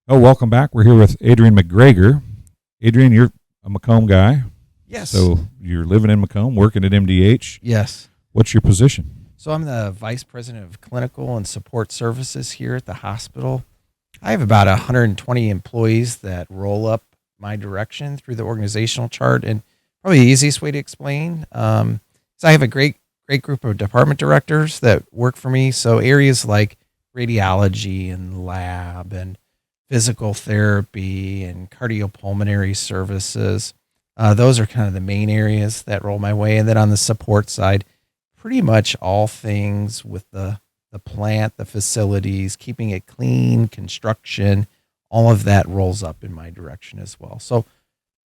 Oh, welcome back. We're here with Adrian McGregor. Adrian, you're a Macomb guy. Yes. So you're living in Macomb, working at MDH. Yes. What's your position? So I'm the Vice President of Clinical and Support Services here at the hospital. I have about 120 employees that roll up my direction through the organizational chart. And probably the easiest way to explain is I have a great group of department directors that work for me. So areas like radiology and lab and physical therapy and cardiopulmonary services. Those are kind of the main areas that roll my way. And then on the support side, pretty much all things with the plant, the facilities, keeping it clean, construction, all of that rolls up in my direction as well. So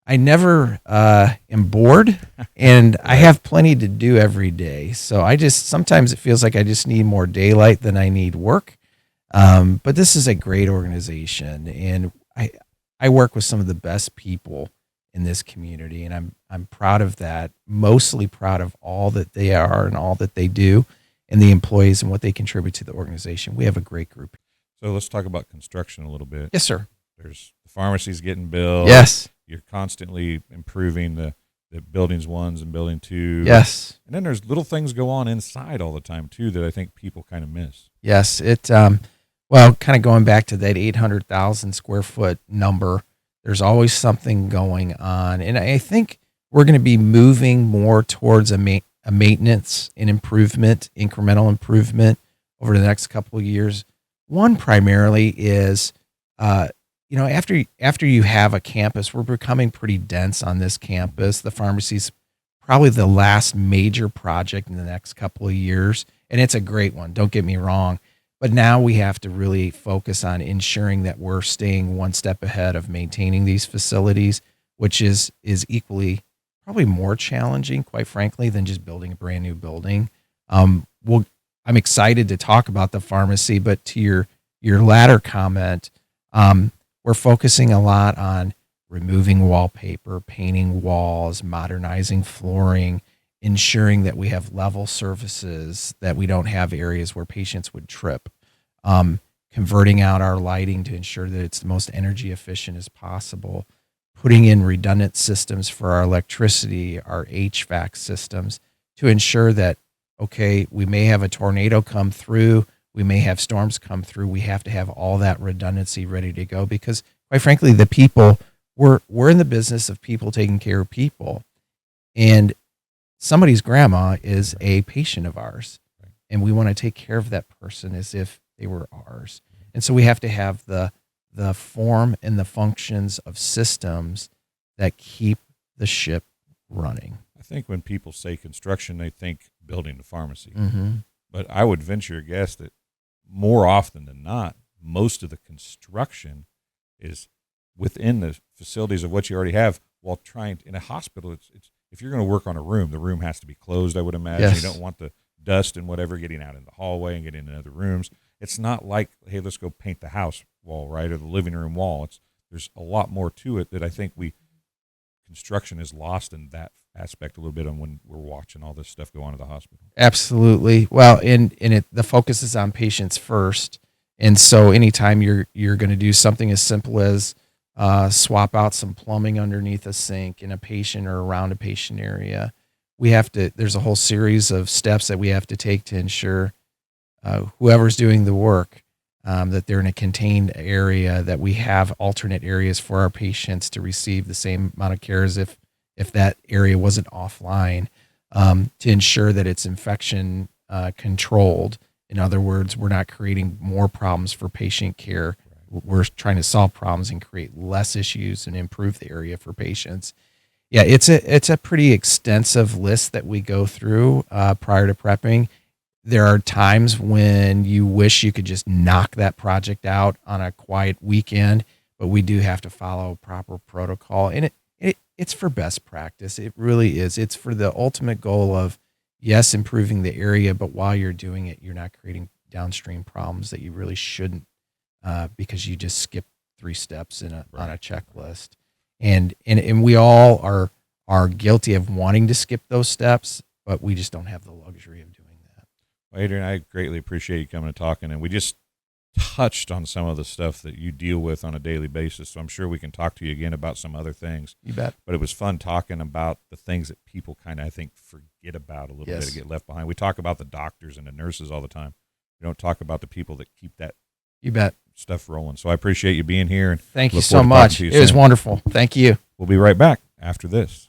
I never am bored, and I have plenty to do every day. So sometimes it feels like I just need more daylight than I need work. But this is a great organization, and I work with some of the best people in this community, and I'm proud of that. Mostly proud of all that they are and all that they do, and the employees and what they contribute to the organization. We have a great group. So let's talk about construction a little bit. Yes, sir. There's the pharmacies getting built. Yes. You're constantly improving the buildings 1s and building 2. Yes. And then there's little things go on inside all the time too that I think people kind of miss. Yes. Well, kind of going back to that 800,000 square foot number, there's always something going on. And I think we're going to be moving more towards a maintenance and improvement, incremental improvement over the next couple of years. One primarily is, after you have a campus, we're becoming pretty dense on this campus. The pharmacy's probably the last major project in the next couple of years. And it's a great one, don't get me wrong. But now we have to really focus on ensuring that we're staying one step ahead of maintaining these facilities, which is equally probably more challenging, quite frankly, than just building a brand new building. I'm excited to talk about the pharmacy, but to your latter comment, we're focusing a lot on removing wallpaper, painting walls, modernizing flooring, ensuring that we have level surfaces, that we don't have areas where patients would trip, converting out our lighting to ensure that it's the most energy efficient as possible, putting in redundant systems for our electricity, our HVAC systems to ensure that, okay, we may have a tornado come through, we may have storms come through, we have to have all that redundancy ready to go because, quite frankly, the people, we're in the business of people taking care of people. And somebody's grandma is a patient of ours, and we want to take care of that person as if they were ours. And so we have to have the form and the functions of systems that keep the ship running. I think when people say construction, they think building a pharmacy. Mm-hmm. But I would venture a guess that more often than not, most of the construction is within the facilities of what you already have while trying to, in a hospital, it's if you're going to work on a room, the room has to be closed, I would imagine. Yes. You don't want the dust and whatever getting out in the hallway and getting into other rooms. It's not like, hey, let's go paint the house wall, right, or the living room wall. There's a lot more to it that I think construction is lost in that aspect a little bit on when we're watching all this stuff go on at the hospital. Absolutely. Well, the focus is on patients first. And so anytime you're going to do something as simple as swap out some plumbing underneath a sink in a patient or around a patient area, there's a whole series of steps that we have to take to ensure whoever's doing the work, that they're in a contained area, that we have alternate areas for our patients to receive the same amount of care as if that area wasn't offline, to ensure that it's infection controlled. In other words, we're not creating more problems for patient care. We're trying to solve problems and create less issues and improve the area for patients. Yeah, it's a pretty extensive list that we go through prior to prepping. There are times when you wish you could just knock that project out on a quiet weekend, but we do have to follow proper protocol. And it's for best practice. It really is. It's for the ultimate goal of, yes, improving the area, but while you're doing it, you're not creating downstream problems that you really shouldn't, because you just skip 3 steps on a checklist. And we all are guilty of wanting to skip those steps, but we just don't have the luxury of doing that. Well, Adrian, I greatly appreciate you coming and talking. And we just touched on some of the stuff that you deal with on a daily basis. So I'm sure we can talk to you again about some other things. You bet. But it was fun talking about the things that people kind of, I think, forget about a little bit, to get left behind. We talk about the doctors and the nurses all the time. We don't talk about the people that keep that You bet. stuff rolling. So I appreciate you being here. And Thank you look so forward to talking much. to you It was soon. wonderful. Thank you. We'll be right back after this.